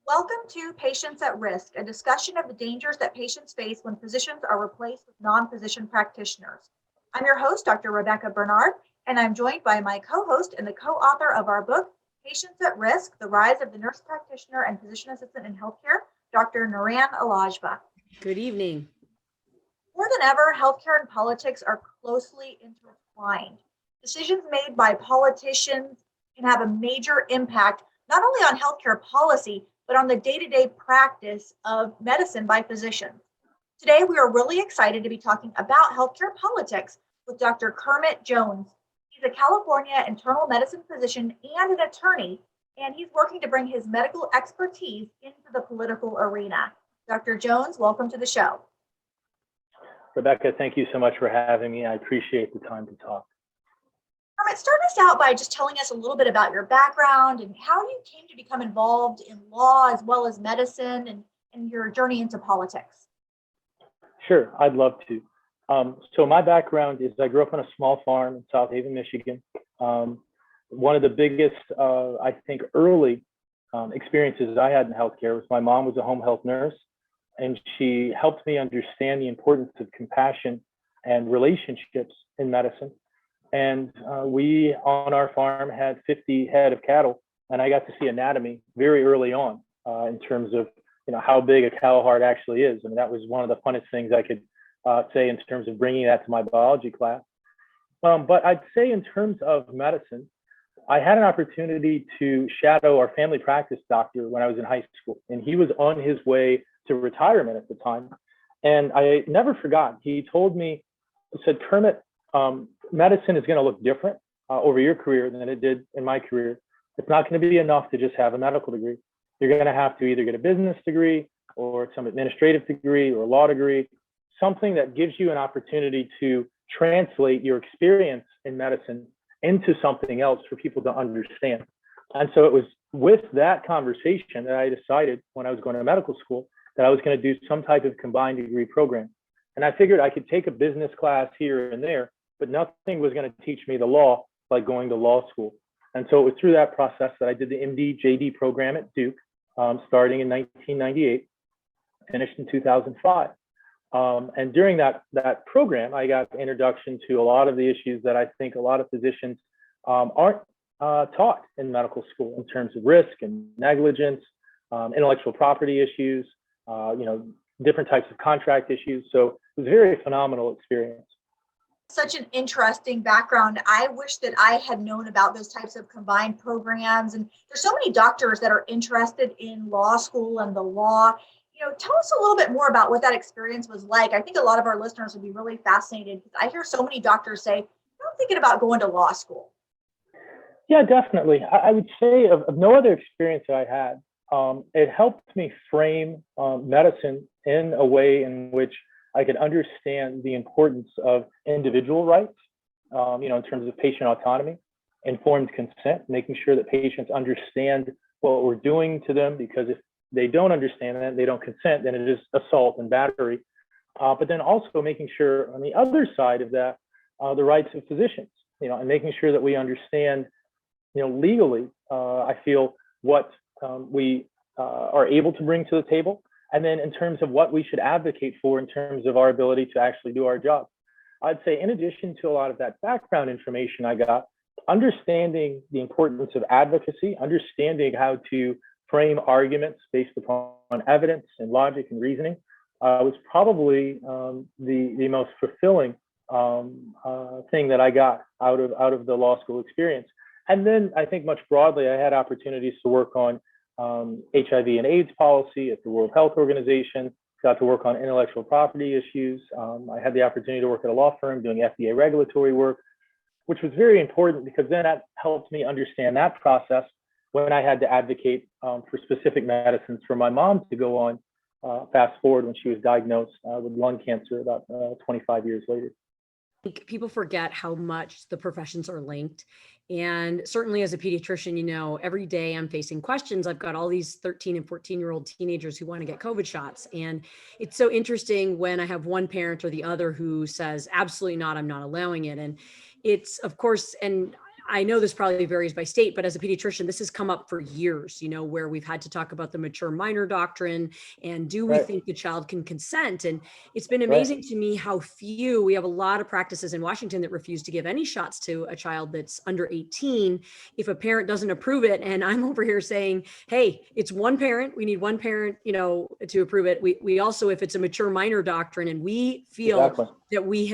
Welcome to Patients at Risk, a discussion of the dangers that patients face when physicians are replaced with non-physician practitioners. I'm your host, Dr. Rebecca Bernard, and I'm joined by my co-host and the co-author of our book, Patients at Risk, The Rise of the Nurse Practitioner and Physician Assistant in Healthcare, Dr. Nuran Alajba. Good evening. More than ever, healthcare and politics are closely intertwined. Decisions made by politicians can have a major impact not only on healthcare policy, but on the day-to-day practice of medicine by physicians. Today, we are really excited to be talking about healthcare politics with Dr. Kermit Jones. He's a California internal medicine physician and an attorney, and he's working to bring his medical expertise into the political arena. Dr. Jones, welcome to the show. Rebecca, thank you so much for having me. I appreciate the time to talk. Kermit, start us out by just telling us a little bit about your background and how you came to become involved in law as well as medicine and your journey into politics. Sure, I'd love to. So my background is I grew up on a small farm in South Haven, Michigan. One of the biggest, I think, early experiences I had in healthcare was my mom was a home health nurse, and she helped me understand the importance of compassion and relationships in medicine. And we on our farm had 50 head of cattle, and I got to see anatomy very early on in terms of how big a cow heart actually is. I mean, that was one of the funnest things I could say in terms of bringing that to my biology class. But I'd say in terms of medicine, I had an opportunity to shadow our family practice doctor when I was in high school, and he was on his way to retirement at the time. And I never forgot, he told me, he said, Kermit, medicine is going to look different over your career than it did in my career. It's not going to be enough to just have a medical degree. You're going to have to either get a business degree or some administrative degree or a law degree, something that gives you an opportunity to translate your experience in medicine into something else for people to understand. And so it was with that conversation that I decided when I was going to medical school that I was going to do some type of combined degree program. And I figured I could take a business class here and there, but nothing was going to teach me the law like going to law school. And so it was through that process that I did the MD JD program at Duke, starting in 1998, finished in 2005. And during that program, I got the introduction to a lot of the issues that I think a lot of physicians aren't taught in medical school in terms of risk and negligence, intellectual property issues, different types of contract issues. So it was a very phenomenal experience. Such an interesting background. I wish that I had known about those types of combined programs. And there's so many doctors that are interested in law school and the law. Tell us a little bit more about what that experience was like. I think a lot of our listeners would be really fascinated because I hear so many doctors say, I'm thinking about going to law school. Yeah, definitely. I would say of no other experience that I had, it helped me frame medicine in a way in which I could understand the importance of individual rights, in terms of patient autonomy, informed consent, making sure that patients understand what we're doing to them, because if they don't understand that, they don't consent, then it is assault and battery. But then also making sure on the other side of that, the rights of physicians, and making sure that we understand, legally, I feel what we are able to bring to the table. And then in terms of what we should advocate for in terms of our ability to actually do our job. I'd say in addition to a lot of that background information I got, understanding the importance of advocacy, understanding how to frame arguments based upon evidence and logic and reasoning was probably the most fulfilling thing that I got out of the law school experience. And then I think much broadly, I had opportunities to work on HIV and AIDS policy at the World Health Organization, got to work on intellectual property issues. I had the opportunity to work at a law firm doing FDA regulatory work, which was very important because then that helped me understand that process when I had to advocate for specific medicines for my mom to go on fast forward when she was diagnosed with lung cancer about 25 years later. People forget how much the professions are linked. And certainly as a pediatrician, every day I'm facing questions. I've got all these 13 and 14-year-old teenagers who want to get COVID shots. And it's so interesting when I have one parent or the other who says, absolutely not, I'm not allowing it. And it's, of course, and I know this probably varies by state, but as a pediatrician, this has come up for years, where we've had to talk about the mature minor doctrine and do we Right. think the child can consent? And it's been Right. amazing to me how few, we have a lot of practices in Washington that refuse to give any shots to a child that's under 18 if a parent doesn't approve it. And I'm over here saying, hey, it's one parent. We need one parent, to approve it. We also, if it's a mature minor doctrine and we feel Exactly. that we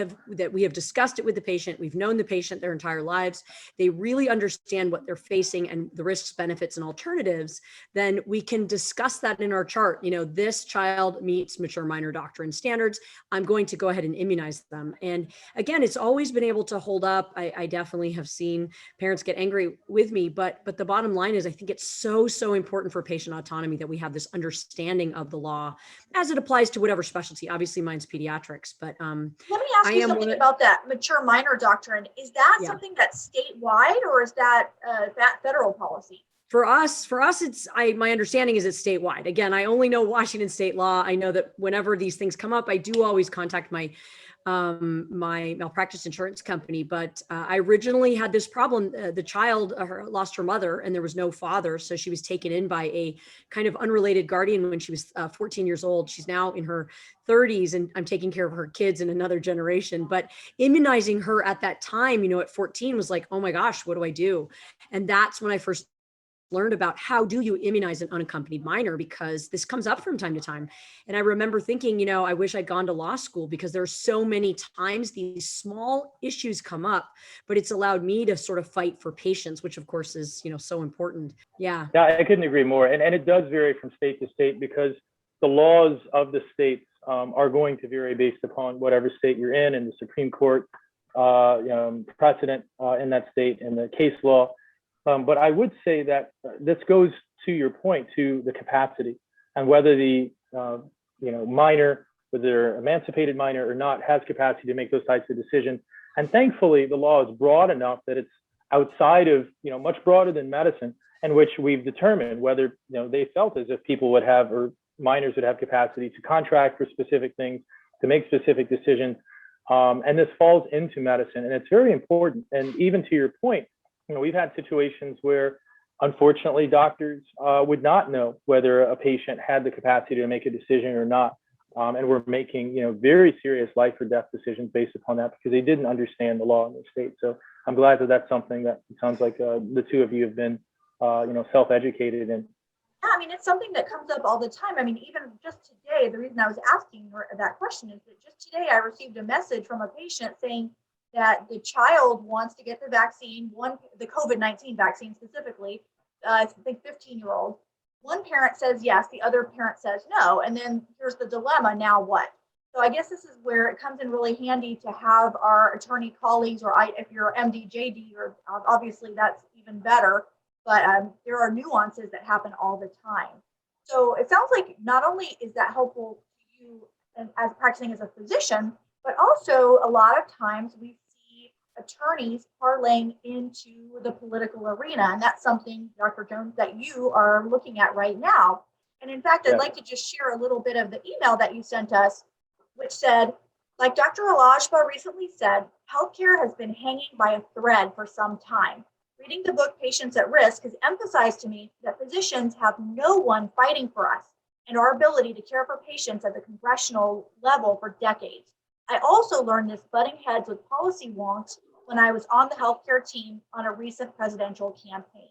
have discussed it with the patient, we've known the patient their entire lives, they really understand what they're facing and the risks, benefits, and alternatives, then we can discuss that in our chart. This child meets mature minor doctrine standards. I'm going to go ahead and immunize them. And again, it's always been able to hold up. I definitely have seen parents get angry with me, but the bottom line is I think it's so important for patient autonomy that we have this understanding of the law as it applies to whatever specialty. Obviously mine's pediatrics, but let me ask you something about that mature minor doctrine. Is that something that's statewide, or is that federal policy? For us, it's my understanding is it's statewide. Again, I only know Washington state law. I know that whenever these things come up, I do always contact my malpractice insurance company. But I originally had this problem. The child lost her mother and there was no father. So she was taken in by a kind of unrelated guardian when she was 14 years old. She's now in her 30s and I'm taking care of her kids in another generation. But immunizing her at that time, at 14 was like, oh my gosh, what do I do? And that's when I first learned about how do you immunize an unaccompanied minor, because this comes up from time to time. And I remember thinking, I wish I'd gone to law school, because there are so many times these small issues come up, but it's allowed me to sort of fight for patients, which of course is, so important. Yeah. Yeah, I couldn't agree more. And it does vary from state to state, because the laws of the states are going to vary based upon whatever state you're in, and the Supreme Court precedent in that state and the case law. But I would say that this goes to your point, to the capacity, and whether the minor, whether they're emancipated minor or not, has capacity to make those types of decisions. And thankfully, the law is broad enough that it's outside of, much broader than medicine, in which we've determined whether they felt as if people would have, or minors would have, capacity to contract for specific things, to make specific decisions. And this falls into medicine, and it's very important. And even to your point, we've had situations where, unfortunately, doctors would not know whether a patient had the capacity to make a decision or not. And we're making, very serious life or death decisions based upon that, because they didn't understand the law in the state. So I'm glad that that's something that it sounds like the two of you have been, self-educated in. Yeah, it's something that comes up all the time. Even just today, the reason I was asking that question is that just today I received a message from a patient saying that the child wants to get the vaccine, the COVID-19 vaccine specifically, I think 15-year-old. One parent says yes, the other parent says no, and then here's the dilemma, now what? So I guess this is where it comes in really handy to have our attorney colleagues, or if you're MD, JD, or obviously that's even better, but there are nuances that happen all the time. So it sounds like not only is that helpful to you as practicing as a physician, but also a lot of times we see attorneys parlaying into the political arena. And that's something, Dr. Jones, that you are looking at right now. And in fact, I'd like to just share a little bit of the email that you sent us, which said, like Dr. Alajba recently said, healthcare has been hanging by a thread for some time. Reading the book Patients at Risk has emphasized to me that physicians have no one fighting for us and our ability to care for patients at the congressional level for decades. I also learned this butting heads with policy wonks when I was on the healthcare team on a recent presidential campaign.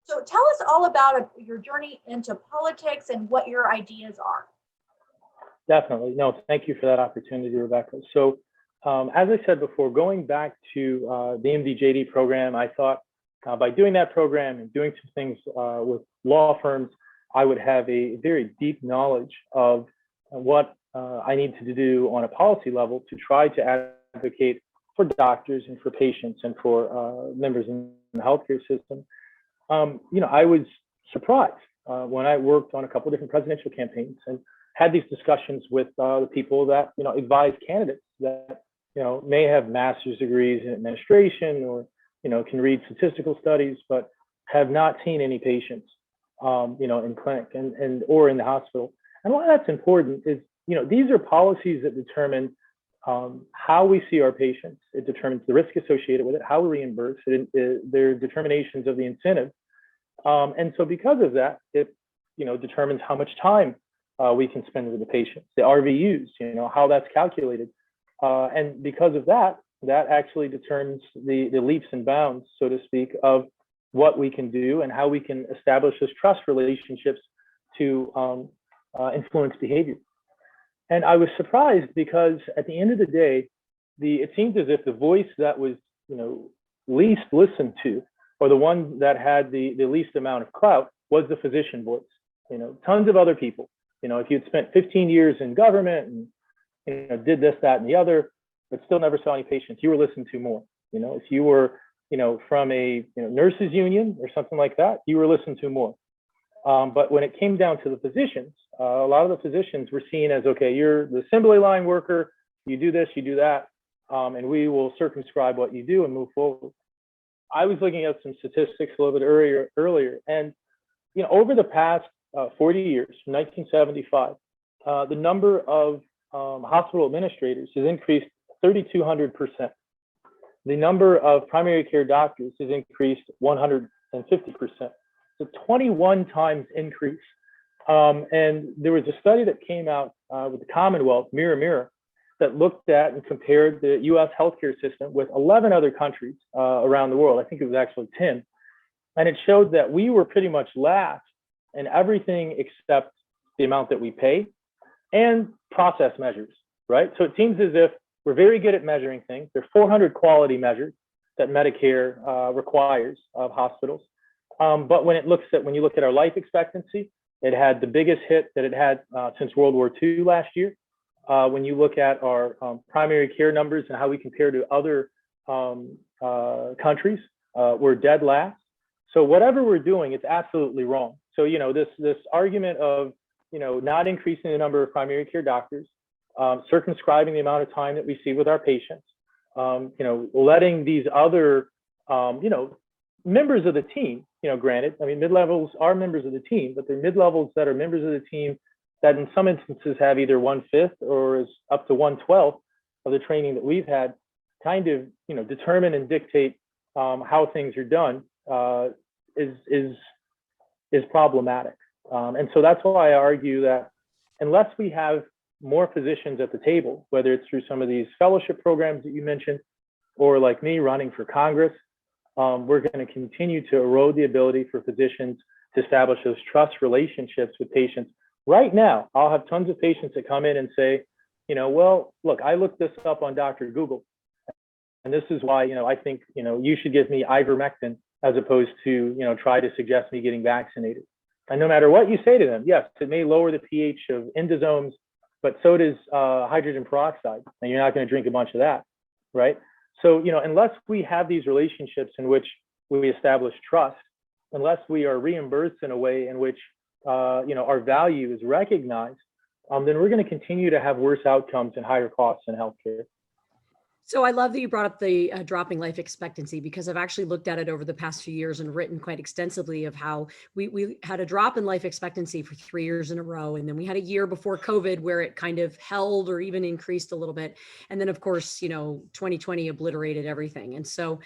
So tell us all about your journey into politics and what your ideas are. Definitely. No, thank you for that opportunity, Rebecca. So as I said before, going back to the MD-JD program, I thought by doing that program and doing some things with law firms, I would have a very deep knowledge of what I need to do on a policy level to try to advocate for doctors and for patients and for members in the healthcare system. I was surprised when I worked on a couple of different presidential campaigns and had these discussions with the people that advise candidates that may have master's degrees in administration, or can read statistical studies, but have not seen any patients in clinic and or in the hospital. And why that's important is these are policies that determine how we see our patients. It determines the risk associated with it, how we reimburse it, their determinations of the incentive. And so because of that, it determines how much time we can spend with the patients, the RVUs, how that's calculated. And because of that, that actually determines the leaps and bounds, so to speak, of what we can do and how we can establish those trust relationships to influence behavior. And I was surprised because at the end of the day, it seemed as if the voice that was least listened to, or the one that had the least amount of clout, was the physician voice. Tons of other people. If you'd spent 15 years in government and did this, that, and the other, but still never saw any patients, you were listened to more. If you were from a nurses union or something like that, you were listened to more. But when it came down to the physicians, a lot of the physicians were seen as, okay, you're the assembly line worker, you do this, you do that, and we will circumscribe what you do and move forward. I was looking at some statistics a little bit earlier, and over the past 40 years, from 1975, the number of hospital administrators has increased 3,200%. The number of primary care doctors has increased 150%. So 21 times increase. And there was a study that came out with the Commonwealth, Mirror, that looked at and compared the US healthcare system with 11 other countries around the world. I think it was actually 10. And it showed that we were pretty much last in everything except the amount that we pay and process measures, right? So it seems as if we're very good at measuring things. There are 400 quality measures that Medicare requires of hospitals. But when you look at our life expectancy, it had the biggest hit that it had since World War II last year. When you look at our primary care numbers and how we compare to other countries, we're dead last. So whatever we're doing, it's absolutely wrong. So this argument of not increasing the number of primary care doctors, circumscribing the amount of time that we see with our patients, letting these other members of the team, granted, I mean, mid-levels are members of the team, but they're mid-levels that are members of the team that in some instances have either 1/5 or is up to 1/12 of the training that we've had, kind of, determine and dictate how things are done is problematic. And so that's why I argue that unless we have more physicians at the table, whether it's through some of these fellowship programs that you mentioned, or like me running for Congress, we're going to continue to erode the ability for physicians to establish those trust relationships with patients. Right now, I'll have tons of patients that come in and say, well, look, I looked this up on Dr. Google, and this is why, I think, you should give me ivermectin as opposed to, try to suggest me getting vaccinated. And no matter what you say to them, yes, it may lower the pH of endosomes, but so does hydrogen peroxide, and you're not going to drink a bunch of that, right? So, unless we have these relationships in which we establish trust, unless we are reimbursed in a way in which, our value is recognized, then we're going to continue to have worse outcomes and higher costs in healthcare. So I love that you brought up the dropping life expectancy, because I've actually looked at it over the past few years and written quite extensively of how we had a drop in life expectancy for 3 years in a row. And then we had a year before COVID where it kind of held or even increased a little bit. And then, of course, 2020 obliterated everything. And so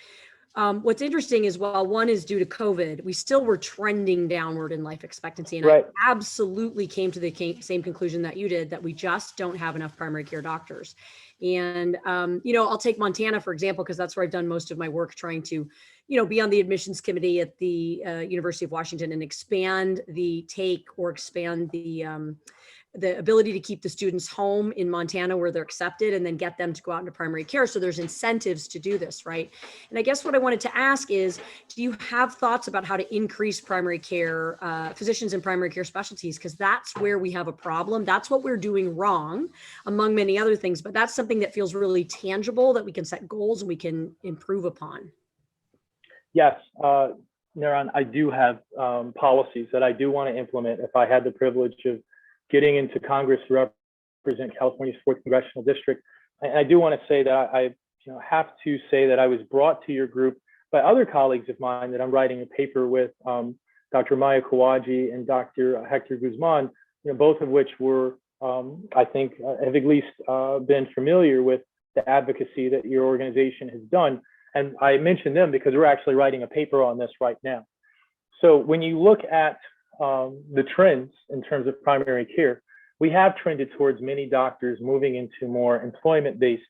what's interesting is, while one is due to COVID, we still were trending downward in life expectancy. And right. I absolutely came to the same conclusion that you did, that we just don't have enough primary care doctors. And, I'll take Montana, for example, because that's where I've done most of my work, trying to, be on the admissions committee at the University of Washington and expand the ability to keep the students home in Montana where they're accepted, and then get them to go out into primary care. So there's incentives to do this, right? And I guess what I wanted to ask is, do you have thoughts about how to increase primary care physicians in primary care specialties? Because that's where we have a problem. That's what we're doing wrong, among many other things. But that's something that feels really tangible, that we can set goals and we can improve upon. Yes, Naran, I do have policies that I do want to implement if I had the privilege of getting into Congress to represent California's 4th Congressional District. And I do want to say that I have to say that I was brought to your group by other colleagues of mine that I'm writing a paper with, Dr. Maya Kawaji and Dr. Hector Guzman, both of which were I think have at least been familiar with the advocacy that your organization has done. And I mention them because we're actually writing a paper on this right now. So when you look at the trends in terms of primary care, we have trended towards many doctors moving into more employment-based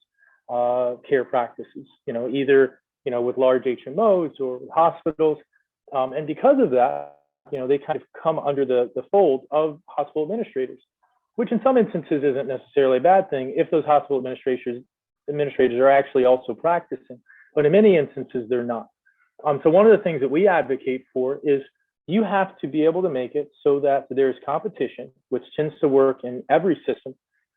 care practices, either, with large HMOs or with hospitals. And because of that, they kind of come under the fold of hospital administrators, which in some instances isn't necessarily a bad thing if those hospital administrators are actually also practicing, but in many instances they're not. So one of the things that we advocate for is you have to be able to make it so that there's competition, which tends to work in every system,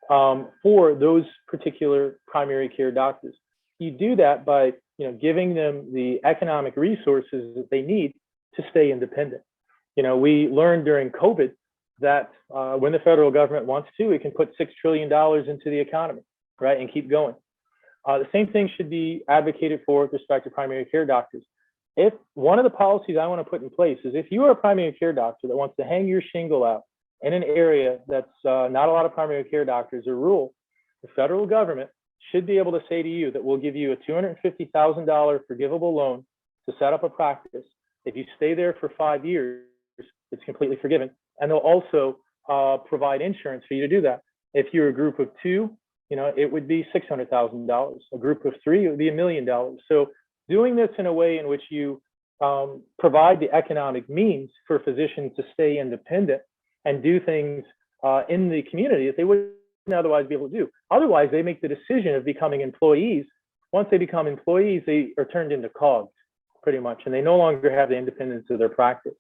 for those particular primary care doctors. You do that by giving them the economic resources that they need to stay independent. We learned during COVID that when the federal government wants to, it can put $6 trillion into the economy, right, and keep going. The same thing should be advocated for with respect to primary care doctors. If one of the policies I want to put in place is if you are a primary care doctor that wants to hang your shingle out in an area that's not a lot of primary care doctors or rural, the federal government should be able to say to you that we'll give you a $250,000 forgivable loan to set up a practice. If you stay there for 5 years, it's completely forgiven. And they'll also provide insurance for you to do that. If you're a group of 2, it would be $600,000. A group of 3, it would be $1 million. So doing this in a way in which you provide the economic means for physicians to stay independent and do things in the community that they wouldn't otherwise be able to do. Otherwise, they make the decision of becoming employees. Once they become employees, they are turned into cogs, pretty much, and they no longer have the independence of their practice.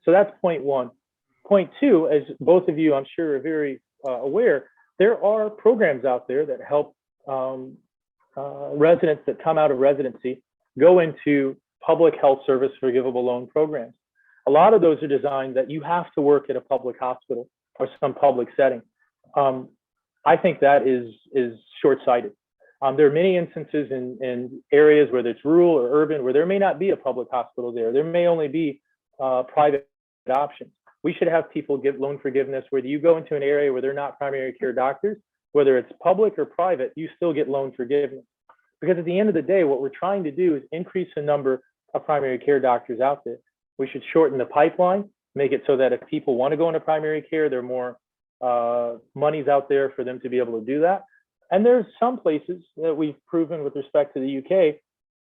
So that's point one. Point two, as both of you, I'm sure, are very aware, there are programs out there that help residents that come out of residency go into public health service forgivable loan programs. A lot of those are designed that you have to work at a public hospital or some public setting. I think that is short-sighted. There are many instances in areas, whether it's rural or urban, where there may not be a public hospital there. There may only be private options. We should have people get loan forgiveness whether you go into an area where they're not primary care doctors, whether it's public or private, you still get loan forgiveness. Because at the end of the day, what we're trying to do is increase the number of primary care doctors out there. We should shorten the pipeline, make it so that if people want to go into primary care, there are more monies out there for them to be able to do that. And there's some places that we've proven with respect to the UK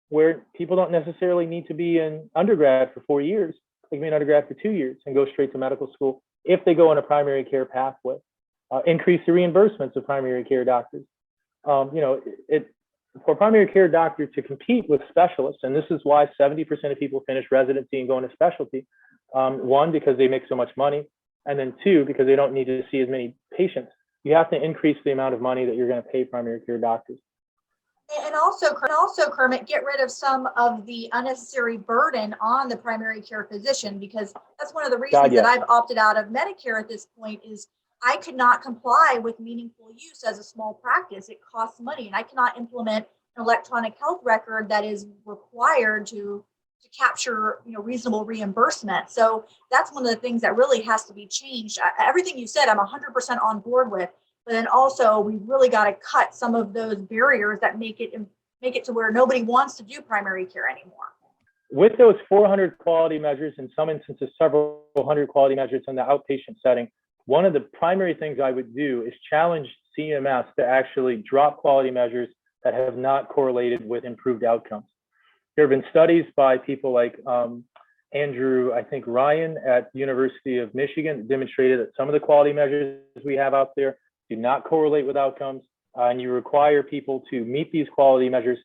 where people don't necessarily need to be in undergrad for 4 years. They can be in undergrad for 2 years and go straight to medical school if they go in a primary care pathway. Increase the reimbursements of primary care doctors. For primary care doctor to compete with specialists, and this is why 70% of people finish residency and go into specialty. One, because they make so much money, and then 2, because they don't need to see as many patients. You have to increase the amount of money that you're going to pay primary care doctors. And also, Kermit, get rid of some of the unnecessary burden on the primary care physician, because that's one of the reasons that I've opted out of Medicare at this point is I could not comply with meaningful use as a small practice. It costs money, and I cannot implement an electronic health record that is required to capture reasonable reimbursement. So that's one of the things that really has to be changed. Everything you said, I'm 100% on board with. But then also, we really got to cut some of those barriers that make it to where nobody wants to do primary care anymore. With those 400 quality measures, in some instances, several hundred quality measures in the outpatient setting, one of the primary things I would do is challenge CMS to actually drop quality measures that have not correlated with improved outcomes. There have been studies by people like Andrew, I think Ryan at the University of Michigan that demonstrated that some of the quality measures we have out there do not correlate with outcomes, and you require people to meet these quality measures.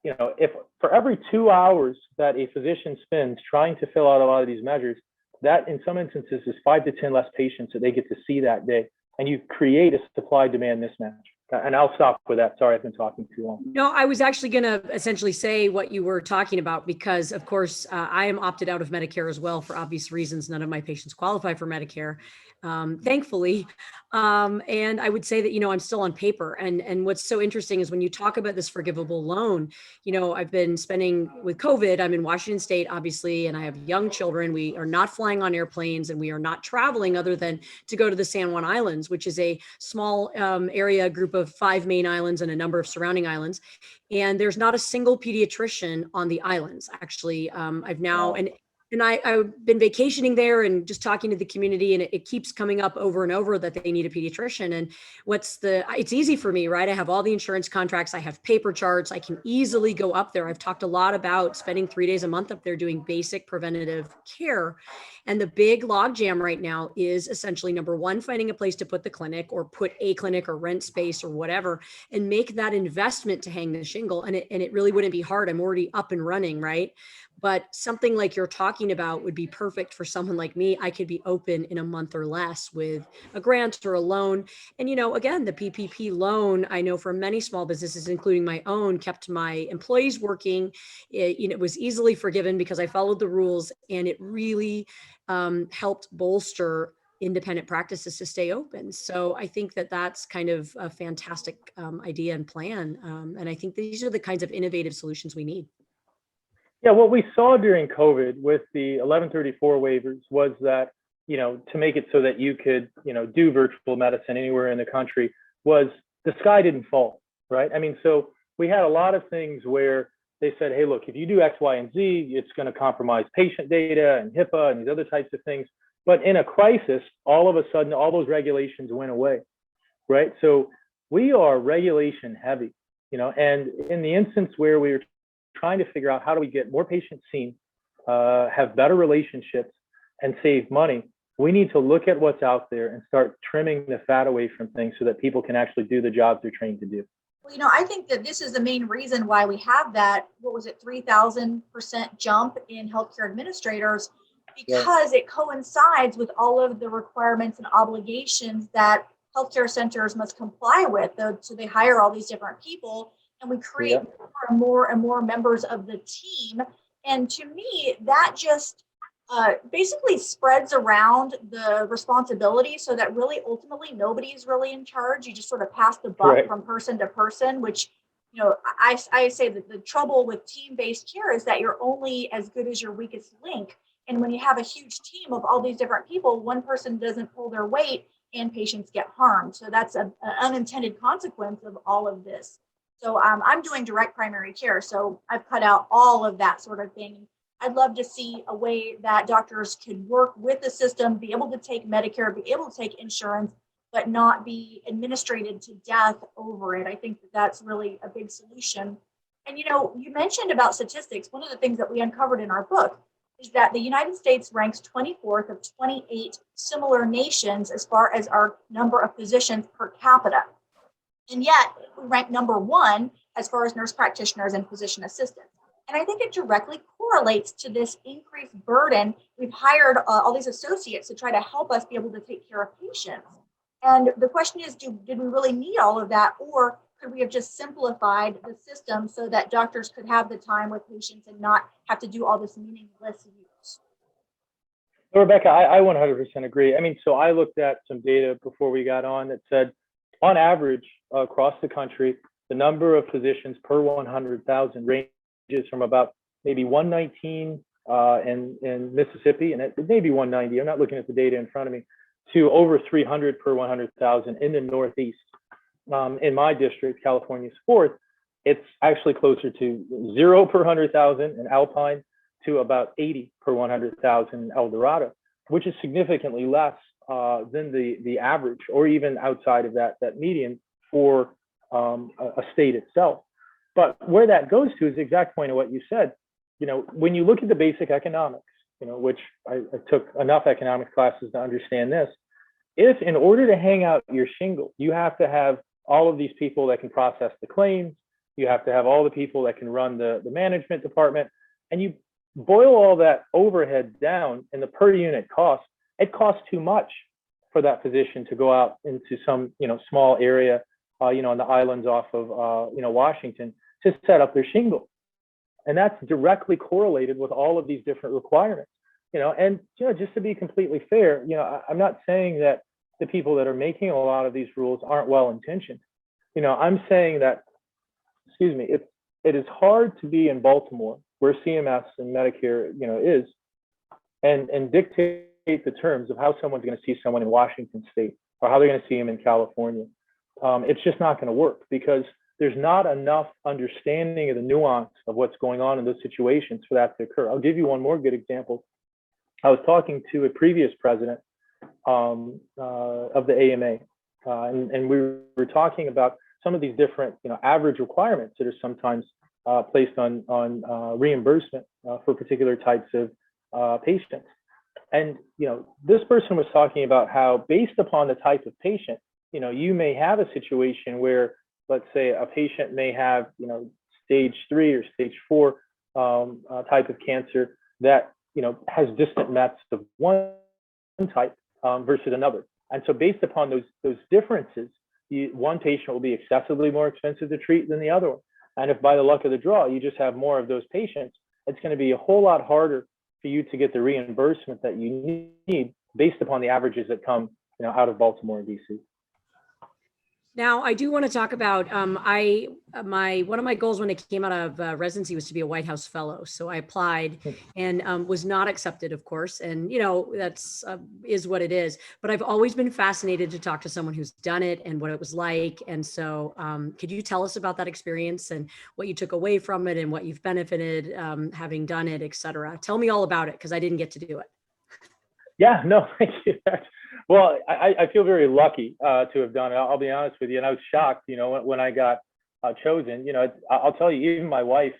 If for every 2 hours that a physician spends trying to fill out a lot of these measures, that in some instances is 5 to 10 less patients that they get to see that day, and you create a supply-demand mismatch. And I'll stop with that. Sorry, I've been talking too long. No, I was actually going to essentially say what you were talking about, because of course I am opted out of Medicare as well for obvious reasons. None of my patients qualify for Medicare, thankfully. And I would say that, I'm still on paper. And what's so interesting is when you talk about this forgivable loan, I've been spending with COVID, I'm in Washington State, obviously, and I have young children. We are not flying on airplanes and we are not traveling other than to go to the San Juan Islands, which is a small area group of 5 main islands and a number of surrounding islands. And there's not a single pediatrician on the islands. Actually, I've now, Wow. and I've been vacationing there and just talking to the community, and it keeps coming up over and over that they need a pediatrician. And it's easy for me, right? I have all the insurance contracts. I have paper charts. I can easily go up there. I've talked a lot about spending 3 days a month up there doing basic preventative care. And the big logjam right now is essentially, number one, finding a place to put the clinic or put a clinic or rent space or whatever, and make that investment to hang the shingle. And it really wouldn't be hard. I'm already up and running, right? But something like you're talking about would be perfect for someone like me. I could be open in a month or less with a grant or a loan. And, again, the PPP loan, I know for many small businesses, including my own, kept my employees working. It was easily forgiven because I followed the rules, and it really helped bolster independent practices to stay open. So I think that that's kind of a fantastic idea and plan. And I think these are the kinds of innovative solutions we need. Yeah, what we saw during COVID with the 1134 waivers was that, to make it so that you could, do virtual medicine anywhere in the country, was the sky didn't fall, right? I mean, so we had a lot of things where they said, hey, look, if you do X, Y, and Z, it's going to compromise patient data and HIPAA and these other types of things. But in a crisis, all of a sudden, all those regulations went away, right? So we are regulation heavy, and in the instance where we were trying to figure out how do we get more patients seen, have better relationships, and save money, we need to look at what's out there and start trimming the fat away from things so that people can actually do the jobs they're trained to do. Well, I think that this is the main reason why we have that, 3,000% jump in healthcare administrators, because it coincides with all of the requirements and obligations that healthcare centers must comply with. So they hire all these different people, and we create more and more members of the team. And to me, that just basically spreads around the responsibility so that really ultimately nobody's really in charge. You just sort of pass the buck from person to person, which, I say that the trouble with team-based care is that you're only as good as your weakest link. And when you have a huge team of all these different people, one person doesn't pull their weight and patients get harmed. So that's an unintended consequence of all of this. So I'm doing direct primary care. So I've cut out all of that sort of thing. I'd love to see a way that doctors could work with the system, be able to take Medicare, be able to take insurance, but not be administrated to death over it. I think that that's really a big solution. And, you mentioned about statistics. One of the things that we uncovered in our book is that the United States ranks 24th of 28 similar nations as far as our number of physicians per capita. And yet we rank number one as far as nurse practitioners and physician assistants. And I think it directly correlates to this increased burden. We've hired all these associates to try to help us be able to take care of patients. And the question is, did we really need all of that? Or could we have just simplified the system so that doctors could have the time with patients and not have to do all this meaningless use? Rebecca, I 100% agree. I mean, so I looked at some data before we got on that said, on average, across the country, the number of physicians per 100,000 ranges from about maybe 119 in Mississippi, and it may be 190. I'm not looking at the data in front of me, to over 300 per 100,000 in the Northeast. In my district, California's fourth, it's actually closer to 0 per 100,000 in Alpine to about 80 per 100,000 in El Dorado, which is significantly less than the average, or even outside of that median for a state itself. But where that goes to is the exact point of what you said. When you look at the basic economics, which I took enough economics classes to understand this, if in order to hang out your shingle, you have to have all of these people that can process the claims, you have to have all the people that can run the management department, and you boil all that overhead down in the per unit cost, it costs too much for that physician to go out into some small area on the islands off of, Washington to set up their shingle. And that's directly correlated with all of these different requirements, and, just to be completely fair, I'm not saying that the people that are making a lot of these rules aren't well-intentioned. I'm saying that, it is hard to be in Baltimore where CMS and Medicare, is, and dictate the terms of how someone's going to see someone in Washington State or how they're going to see them in California. It's just not going to work because there's not enough understanding of the nuance of what's going on in those situations for that to occur. I'll give you one more good example. I was talking to a previous president of the AMA, and we were talking about some of these different, average requirements that are sometimes placed on reimbursement for particular types of patients. And, this person was talking about how based upon the type of patient, you may have a situation where, let's say, a patient may have, stage 3 or stage 4 type of cancer that, has distant mets of one type versus another. And so based upon those differences, one patient will be excessively more expensive to treat than the other one. And if by the luck of the draw, you just have more of those patients, it's going to be a whole lot harder for you to get the reimbursement that you need based upon the averages that come, out of Baltimore and DC. Now, I do want to talk about one of my goals when I came out of residency was to be a White House fellow. So I applied and was not accepted, of course. And that's is what it is. But I've always been fascinated to talk to someone who's done it and what it was like. And so, could you tell us about that experience and what you took away from it and what you've benefited having done it, et cetera? Tell me all about it because I didn't get to do it. Yeah, no, thank you. Well, I feel very lucky to have done it. I'll be honest with you. And I was shocked, when I got chosen. I'll tell you, even my wife,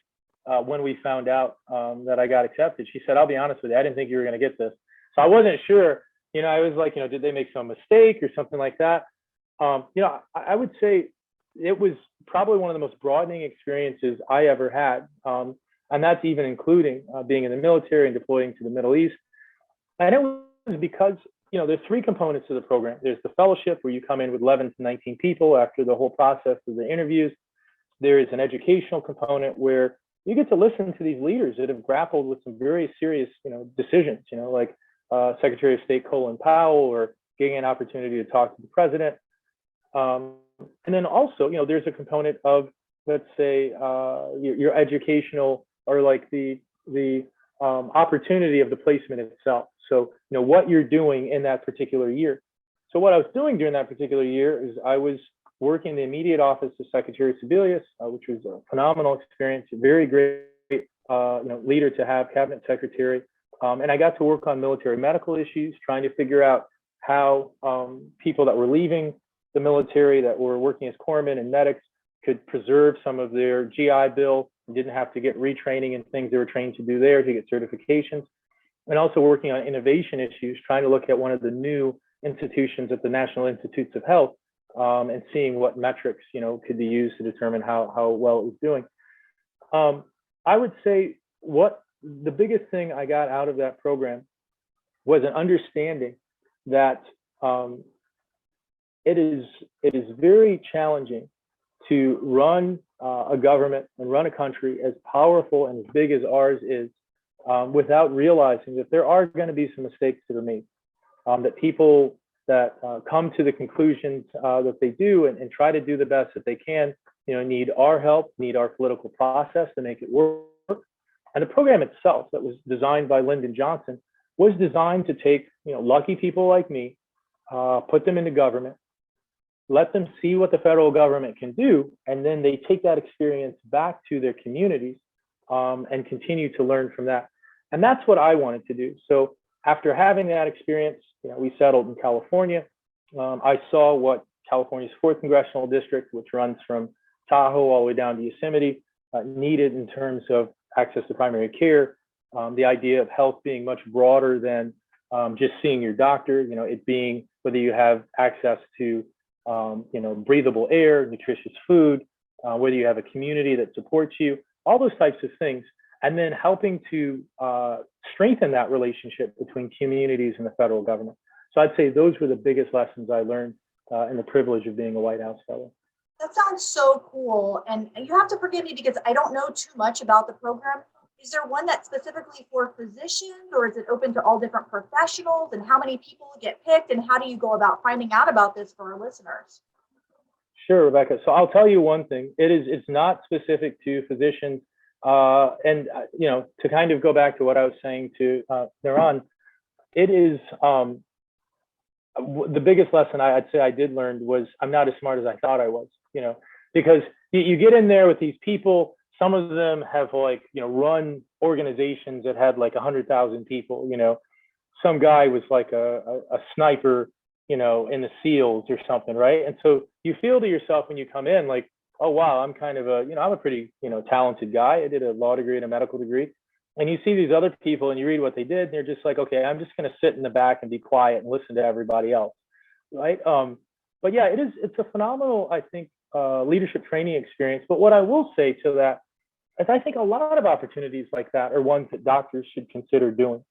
when we found out that I got accepted, she said, I'll be honest with you, I didn't think you were going to get this. So I wasn't sure, I was like, did they make some mistake or something like that? I would say it was probably one of the most broadening experiences I ever had. And that's even including being in the military and deploying to the Middle East. And it was because, there's 3 components to the program. There's the fellowship where you come in with 11 to 19 people after the whole process of the interviews. There is an educational component where you get to listen to these leaders that have grappled with some very serious, decisions, like Secretary of State Colin Powell, or getting an opportunity to talk to the president. And then also, there's a component of, let's say, your educational or like the opportunity of the placement itself. So, what you're doing in that particular year. So what I was doing during that particular year is I was working in the immediate office of Secretary Sebelius, which was a phenomenal experience, a very great, leader to have, cabinet secretary. And I got to work on military medical issues, trying to figure out how people that were leaving the military that were working as corpsmen and medics could preserve some of their GI Bill and didn't have to get retraining and things they were trained to do there to get certifications. And also working on innovation issues, trying to look at one of the new institutions at the National Institutes of Health and seeing what metrics, could be used to determine how well it was doing. I would say what the biggest thing I got out of that program was an understanding that it is very challenging to run a government and run a country as powerful and as big as ours is without realizing that there are going to be some mistakes that are made, that people that come to the conclusions that they do and try to do the best that they can, need our help, need our political process to make it work. And the program itself that was designed by Lyndon Johnson was designed to take, lucky people like me, put them into government, let them see what the federal government can do, and then they take that experience back to their communities and continue to learn from that. And that's what I wanted to do. So after having that experience, we settled in California. I saw what California's 4th Congressional District, which runs from Tahoe all the way down to Yosemite, needed in terms of access to primary care, the idea of health being much broader than just seeing your doctor, it being whether you have access to, breathable air, nutritious food, whether you have a community that supports you, all those types of things. And then helping to strengthen that relationship between communities and the federal government. So I'd say those were the biggest lessons I learned in the privilege of being a White House fellow. That sounds so cool. And you have to forgive me because I don't know too much about the program. Is there one that's specifically for physicians, or is it open to all different professionals? And how many people get picked? And how do you go about finding out about this for our listeners? Sure, Rebecca. So I'll tell you one thing. It's not specific to physicians. To kind of go back to what I was saying to Naran, it is the biggest lesson I'd say I did learn was I'm not as smart as I thought I was, because you get in there with these people. Some of them have run organizations that had like 100,000 people, some guy was like a sniper, in the SEALs or something. Right. And so you feel to yourself when you come in like, oh, wow, I'm kind of I'm a pretty, talented guy. I did a law degree and a medical degree. And you see these other people and you read what they did and you're just like, okay, I'm just going to sit in the back and be quiet and listen to everybody else. Right. But yeah, it's a phenomenal, I think, leadership training experience. But what I will say to that is I think a lot of opportunities like that are ones that doctors should consider doing,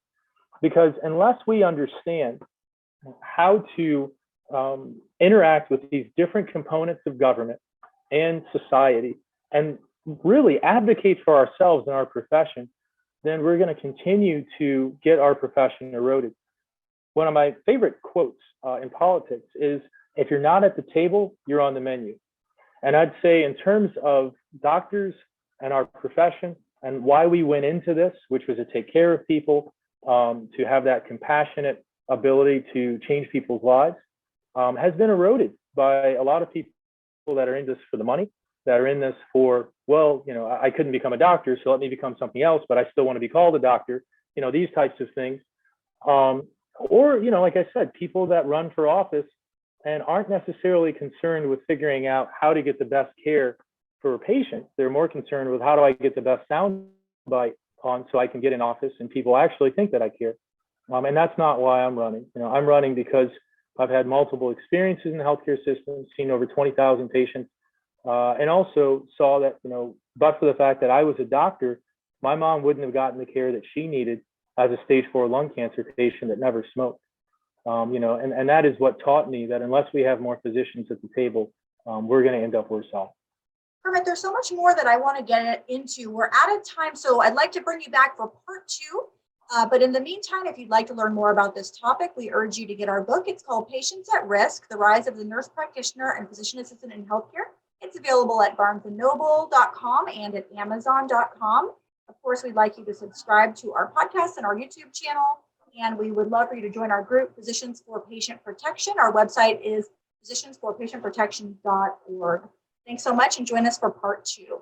because unless we understand how to interact with these different components of government and society and really advocate for ourselves and our profession, then we're going to continue to get our profession eroded. One of my favorite quotes in politics is, if you're not at the table, you're on the menu. And I'd say in terms of doctors and our profession and why we went into this, which was to take care of people, to have that compassionate ability to change people's lives, has been eroded by a lot of people that are in this for the money, that are in this for, well, I couldn't become a doctor, so let me become something else, but I still want to be called a doctor, these types of things. Or, like I said, people that run for office and aren't necessarily concerned with figuring out how to get the best care for patients. They're more concerned with how do I get the best sound bite on so I can get in office and people actually think that I care. And that's not why I'm running. I'm running because I've had multiple experiences in the healthcare system, seen over 20,000 patients, and also saw that, but for the fact that I was a doctor, my mom wouldn't have gotten the care that she needed as a stage 4 lung cancer patient that never smoked. And that is what taught me that unless we have more physicians at the table, we're going to end up worse off. Kermit, there's so much more that I want to get into. We're out of time, so I'd like to bring you back for part 2. But in the meantime, if you'd like to learn more about this topic, we urge you to get our book. It's called Patients at Risk, The Rise of the Nurse Practitioner and Physician Assistant in Healthcare. It's available at barnesandnoble.com and at amazon.com. Of course, we'd like you to subscribe to our podcast and our YouTube channel. And we would love for you to join our group, Physicians for Patient Protection. Our website is physiciansforpatientprotection.org. Thanks so much, and join us for part 2.